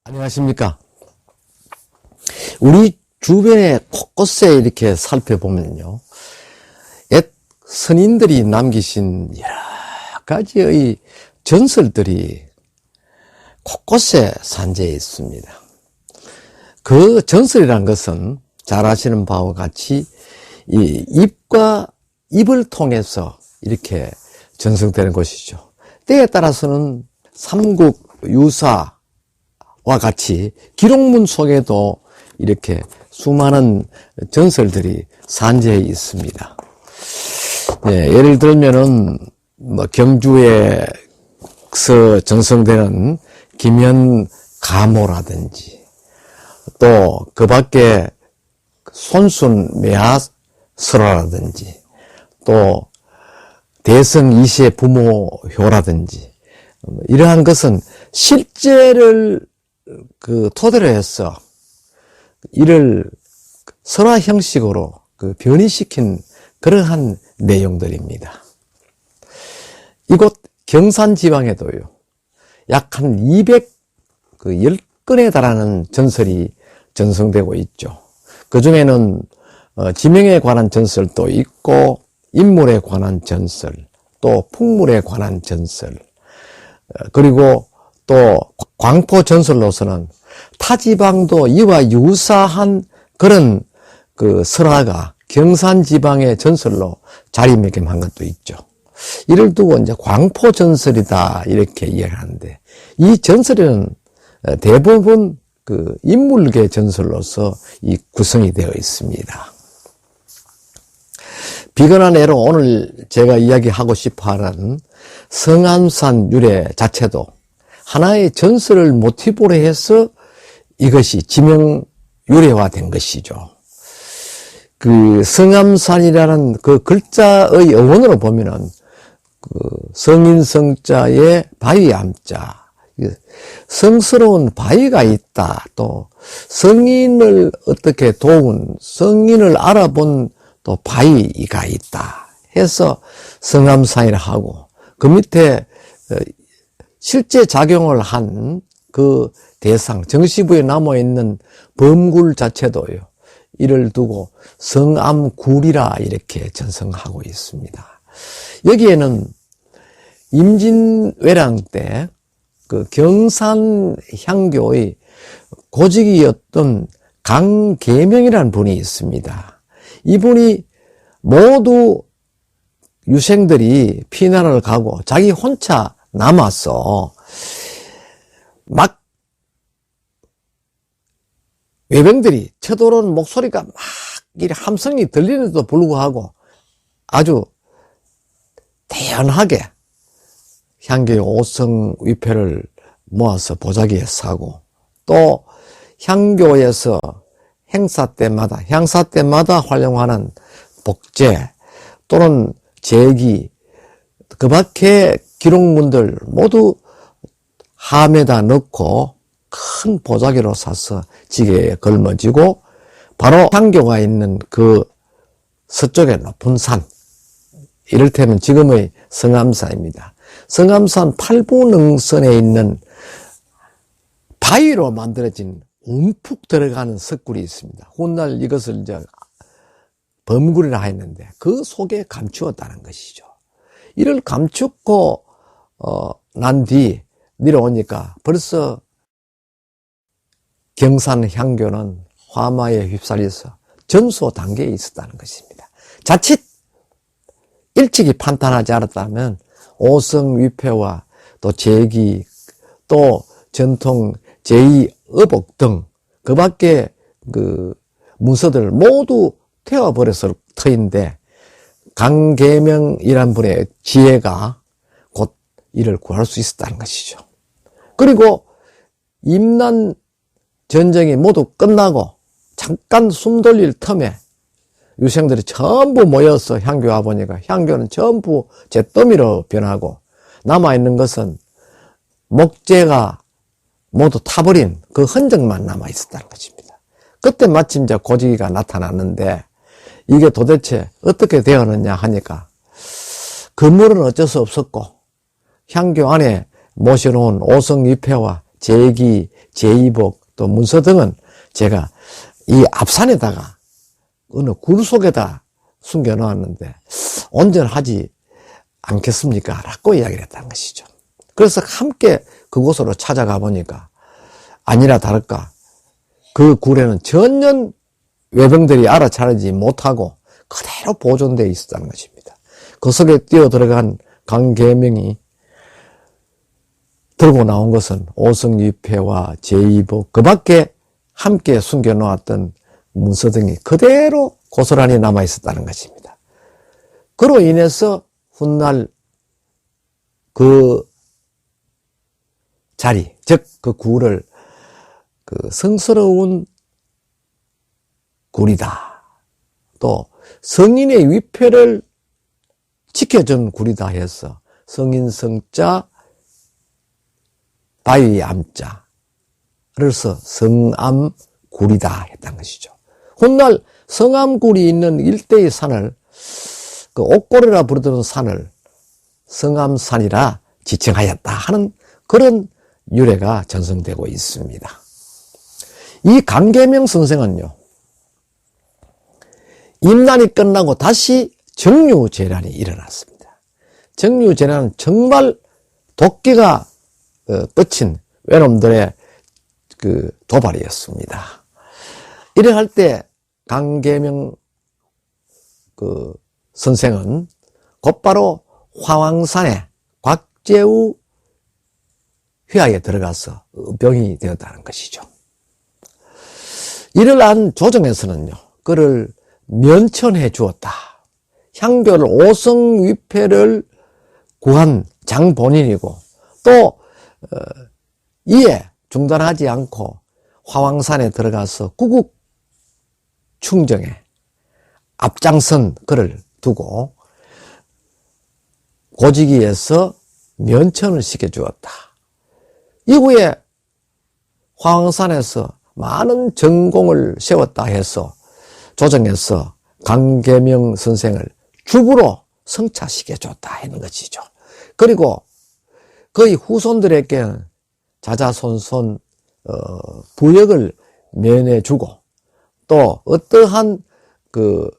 안녕하십니까. 우리 주변의 곳곳에 이렇게 살펴보면요, 옛 선인들이 남기신 여러 가지의 전설들이 곳곳에 산재해 있습니다. 그 전설이란 것은 잘 아시는 바와 같이 이 입을 통해서 이렇게 전승되는 것이죠. 때에 따라서는 삼국유사와 같이 기록문 속에도 이렇게 수많은 전설들이 산재해 있습니다. 예를 들면은 경주에서 전승되는 김연가모라든지 또 그 밖에 손순매화설화라든지 또 대성 이시의 부모효라든지 이러한 것은 실제를 토대로 해서 이를 설화 형식으로 변이시킨 그러한 내용들입니다. 이곳 경산 지방에도요, 약 한 210건에 달하는 전설이 전승되고 있죠. 그 중에는 지명에 관한 전설도 있고 인물에 관한 전설, 또 풍물에 관한 전설, 그리고 또 광포 전설로서는 타 지방도 이와 유사한 그런 설화가 경산 지방의 전설로 자리매김한 것도 있죠. 이를 두고 이제 광포 전설이다 이렇게 이해하는데, 이 전설은 대부분 인물계 전설로서 이 구성이 되어 있습니다. 비근한 예로 오늘 제가 이야기하고 싶어 하는 성암산 유래 자체도 하나의 전설을 모티브로 해서 이것이 지명 유래화된 것이죠. 성암산이라는 그 글자의 어원으로 보면은 성인성자에 바위암자, 성스러운 바위가 있다, 또 성인을 어떻게 도운, 성인을 알아본 또 바위가 있다 해서 성암산이라 하고, 그 밑에 실제 작용을 한 그 대상, 정시부에 남아있는 범굴 자체도요, 이를 두고 성암굴이라 이렇게 전승하고 있습니다. 여기에는 임진왜란 때 경산 향교의 고직이었던 강계명이라는 분이 있습니다. 이분이 모두 유생들이 피난을 가고 자기 혼자 남아서 막 외병들이 쳐들어오는 목소리가 막 함성이 들리는데도 불구하고 아주 대연하게 향교의 5성 위패를 모아서 보자기에 사고, 또 향교에서 향사 때마다 활용하는 복제 또는 제기, 그 밖에 기록문들 모두 함에다 넣고 큰 보자기로 사서 지게에 걸머지고 바로 향교가 있는 그 서쪽의 높은 산, 이를테면 지금의 성암산입니다. 성암산 팔부능선에 있는 바위로 만들어진 움푹 들어가는 석굴이 있습니다. 훗날 이것을 이제 범굴이라 했는데 그 속에 감추었다는 것이죠. 이를 감추고 난 뒤 내려오니까 벌써 경산 향교는 화마에 휩쓸려서 전소 단계에 있었다는 것입니다. 자칫 일찍이 판단하지 않았다면 5성 위패와 또 제기, 또 전통 제2의복 등 그 밖에 문서들 모두 태워버렸을 터인데, 강계명이란 분의 지혜가 곧 이를 구할 수 있었다는 것이죠. 그리고 임난 전쟁이 모두 끝나고 잠깐 숨 돌릴 틈에 유생들이 전부 모여서 향교 와보니까 향교는 전부 잿더미로 변하고 남아있는 것은 목재가 모두 타버린 그 흔적만 남아있었다는 것입니다. 그때 마침 이제 고지기가 나타났는데 이게 도대체 어떻게 되었느냐 하니까 건물은 어쩔 수 없었고 향교 안에 모셔놓은 오성위패와 제기, 제이복, 또 문서 등은 제가 이 앞산에다가 어느 굴 속에다 숨겨 놓았는데 온전하지 않겠습니까? 라고 이야기를 했다는 것이죠. 그래서 함께 그곳으로 찾아가 보니까 아니나 다를까 그 굴에는 전혀 외병들이 알아차리지 못하고 그대로 보존되어 있었다는 것입니다. 그 속에 뛰어 들어간 강계명이 들고 나온 것은 오성유패와 제이복 그 밖에 함께 숨겨놓았던 문서 등이 그대로 고스란히 남아있었다는 것입니다. 그로 인해서 훗날 그 자리, 즉 그 굴을 그 성스러운 굴이다. 또 성인의 위패를 지켜준 굴이다 해서 성인 성자 바위 암자를 써 성암굴이다 했던 것이죠. 훗날 성암굴이 있는 일대의 산을 그 옥고래라 부르던 산을 성암산이라 지칭하였다 하는 그런 유래가 전승되고 있습니다. 이 강계명 선생은요, 임난이 끝나고 다시 정류재난이 일어났습니다. 정류재난은 정말 도끼가 뻗친 외놈들의 그 도발이었습니다. 이래 할 때 강계명 그 선생은 곧바로 화왕산에 곽재우 휘하에 들어가서 병이 되었다는 것이죠. 이를 안 조정에서는요, 그를 면천해 주었다. 향교를 오성위패를 구한 장본인이고 또 이에 중단하지 않고 화왕산에 들어가서 구국 충정에 앞장선 그를 두고 고지기에서 면천을 시켜주었다. 이후에 화왕산에서 많은 전공을 세웠다 해서 조정에서 강계명 선생을 주부로 성차시켜줬다 하는 것이죠. 그리고 그의 후손들에게는 자자손손 부역을 면해주고 또 어떠한 그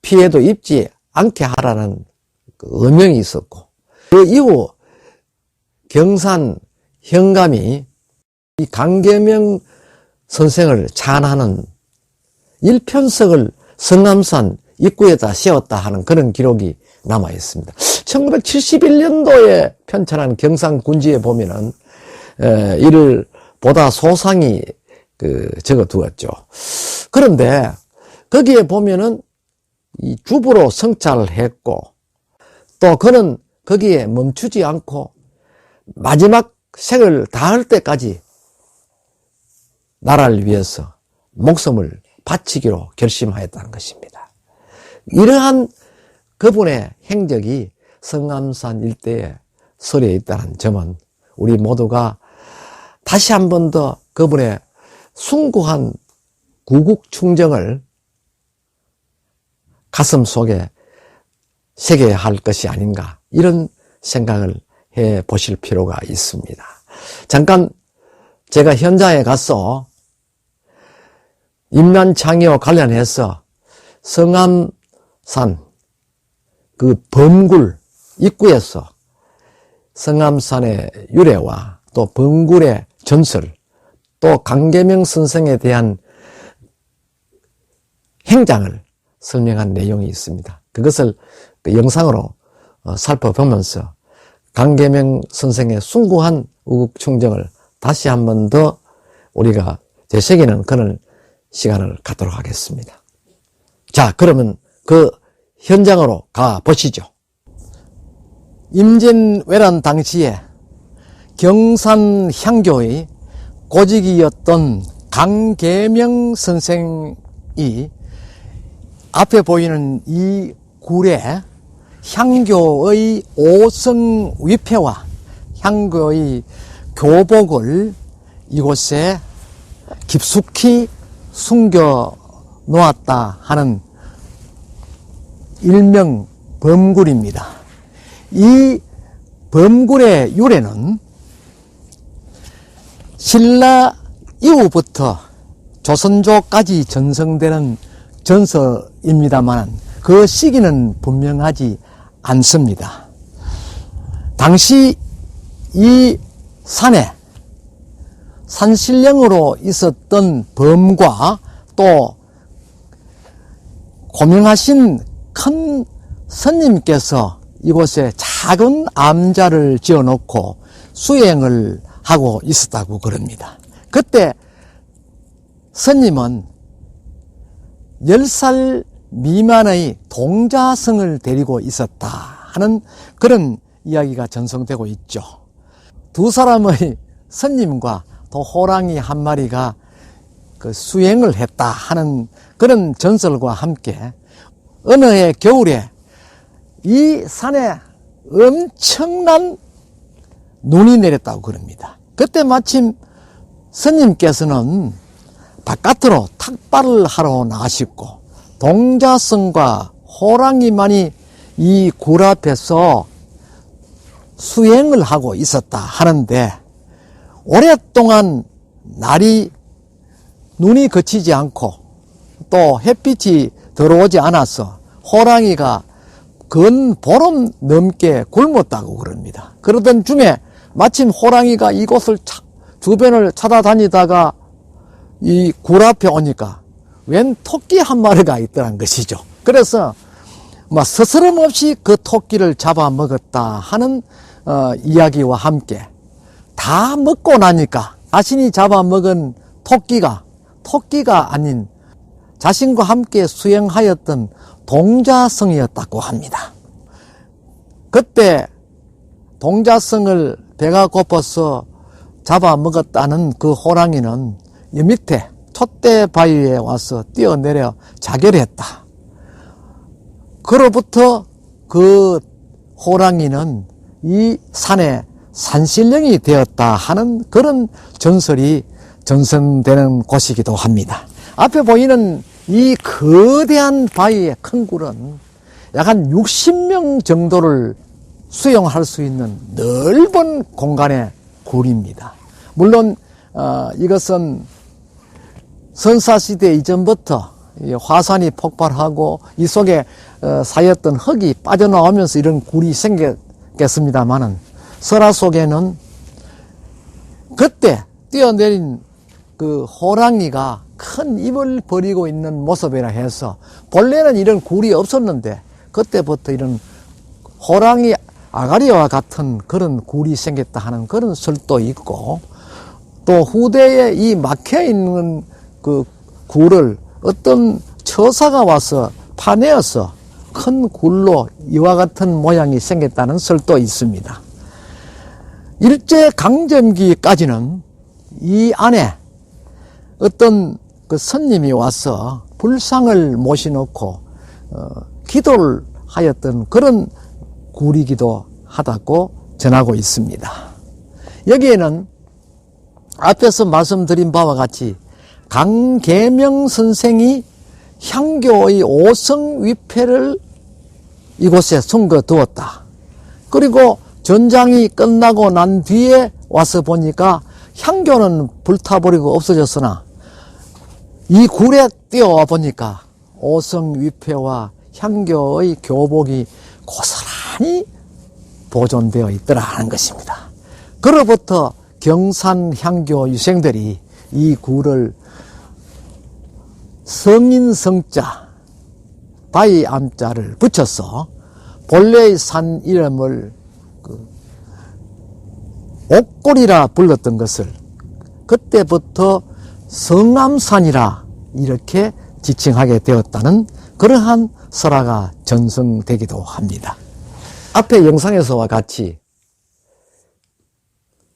피해도 입지 않게 하라는 그 의명이 있었고 그 이후 경산 현감이 이 강계명 선생을 찬하는 일편석을 성암산 입구에다 세웠다 하는 그런 기록이 남아 있습니다. 1971년도에 편찬한 경상군지에 보면은 이를 보다 소상히 적어 두었죠. 그런데 거기에 보면은 이 주부로 성찰을 했고 또 그는 거기에 멈추지 않고 마지막 색을 다할 때까지 나라를 위해서 목숨을 바치기로 결심하였다는 것입니다. 이러한 그분의 행적이 성암산 일대에 서려 있다는 점은 우리 모두가 다시 한 번 더 그분의 숭고한 구국 충정을 가슴 속에 새겨야 할 것이 아닌가 이런 생각을 해 보실 필요가 있습니다. 잠깐 제가 현장에 가서 임난창이와 관련해서 성암산 그 범굴 입구에서 성암산의 유래와 또 범굴의 전설 또 강계명 선생에 대한 행장을 설명한 내용이 있습니다. 그것을 그 영상으로 살펴보면서 강계명 선생의 숭고한 우국충정을 다시 한 번 더 우리가 되새기는 그런 시간을 갖도록 하겠습니다. 자, 그러면 그 현장으로 가 보시죠. 임진왜란 당시에 경산 향교의 고직이었던 강계명 선생이 앞에 보이는 이 굴에 향교의 오성위패와 향교의 교복을 이곳에 깊숙이 숨겨 놓았다 하는 일명 범굴입니다. 이 범굴의 유래는 신라 이후부터 조선조까지 전성되는 전서입니다만 그 시기는 분명하지 않습니다. 당시 이 산에 산신령으로 있었던 범과 또 고명하신 큰 스님께서 이곳에 작은 암자를 지어놓고 수행을 하고 있었다고 그럽니다. 그때 스님은 10살 미만의 동자승을 데리고 있었다 하는 그런 이야기가 전송되고 있죠. 두 사람의 스님과 또 호랑이 한 마리가 그 수행을 했다 하는 그런 전설과 함께 어느 해 겨울에 이 산에 엄청난 눈이 내렸다고 그럽니다. 그때 마침 스님께서는 바깥으로 탁발을 하러 나가시고 동자승과 호랑이만이 이 굴 앞에서 수행을 하고 있었다 하는데 오랫동안 눈이 그치지 않고 또 햇빛이 들어오지 않아서 호랑이가 근 보름 넘게 굶었다고 그럽니다. 그러던 중에 마침 호랑이가 이곳을 주변을 찾아다니다가 이 굴 앞에 오니까 웬 토끼 한 마리가 있더란 것이죠. 그래서 스스럼 없이 그 토끼를 잡아먹었다 하는 이야기와 함께 다 먹고 나니까 자신이 잡아먹은 토끼가 아닌 자신과 함께 수행하였던 동자승이었다고 합니다. 그때 동자승을 배가 고파서 잡아먹었다는 그 호랑이는 이 밑에 촛대 바위에 와서 뛰어내려 자결을 했다. 그로부터 그 호랑이는 이 산에 산신령이 되었다 하는 그런 전설이 전선되는 곳이기도 합니다. 앞에 보이는 이 거대한 바위의 큰 굴은 약 한 60명 정도를 수용할 수 있는 넓은 공간의 굴입니다. 물론 이것은 선사시대 이전부터 화산이 폭발하고 이 속에 쌓였던 흙이 빠져나오면서 이런 굴이 생겼겠습니다만은 설화 속에는 그때 뛰어내린 그 호랑이가 큰 입을 벌이고 있는 모습이라 해서 본래는 이런 굴이 없었는데 그때부터 이런 호랑이 아가리와 같은 그런 굴이 생겼다 하는 그런 설도 있고 또 후대에 이 막혀 있는 그 굴을 어떤 처사가 와서 파내어서 큰 굴로 이와 같은 모양이 생겼다는 설도 있습니다. 일제 강점기까지는 이 안에 어떤 그 스님이 와서 불상을 모셔놓고 기도를 하였던 그런 굴이기도 하다고 전하고 있습니다. 여기에는 앞에서 말씀드린 바와 같이 강계명 선생이 향교의 5성 위패를 이곳에 숨겨두었다. 그리고 전장이 끝나고 난 뒤에 와서 보니까 향교는 불타버리고 없어졌으나 이 굴에 뛰어와 보니까 5성 위패와 향교의 교복이 고스란히 보존되어 있더라 하는 것입니다. 그로부터 경산 향교 유생들이 이 굴을 성인성자 바위 암자를 붙여서 본래의 산 이름을 옥골이라 불렀던 것을 그때부터 성암산이라 이렇게 지칭하게 되었다는 그러한 설화가 전승되기도 합니다. 앞에 영상에서와 같이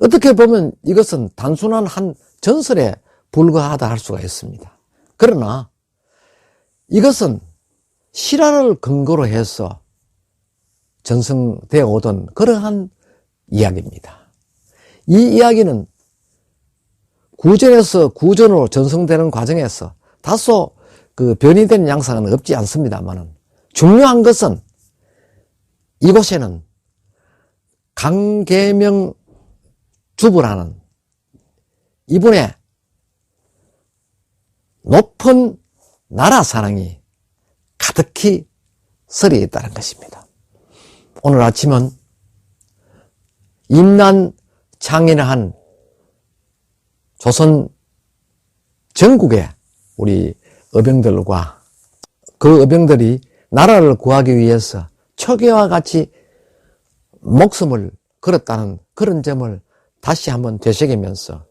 어떻게 보면 이것은 단순한 한 전설에 불과하다 할 수가 있습니다. 그러나 이것은 실화를 근거로 해서 전승되어 오던 그러한 이야기입니다. 이 이야기는 구전에서 구전으로 전승되는 과정에서 다소 그 변이 되는 양상은 없지 않습니다만 중요한 것은 이곳에는 강계명 주부라는 이분의 높은 나라 사랑이 가득히 서려 있다는 것입니다. 오늘 아침은 임난 장인한 조선 전국의 우리 의병들과 그 의병들이 나라를 구하기 위해서 초계와 같이 목숨을 걸었다는 그런 점을 다시 한번 되새기면서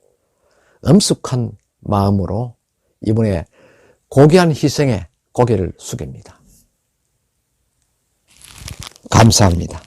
엄숙한 마음으로 이번에 고귀한 희생에 고개를 숙입니다. 감사합니다.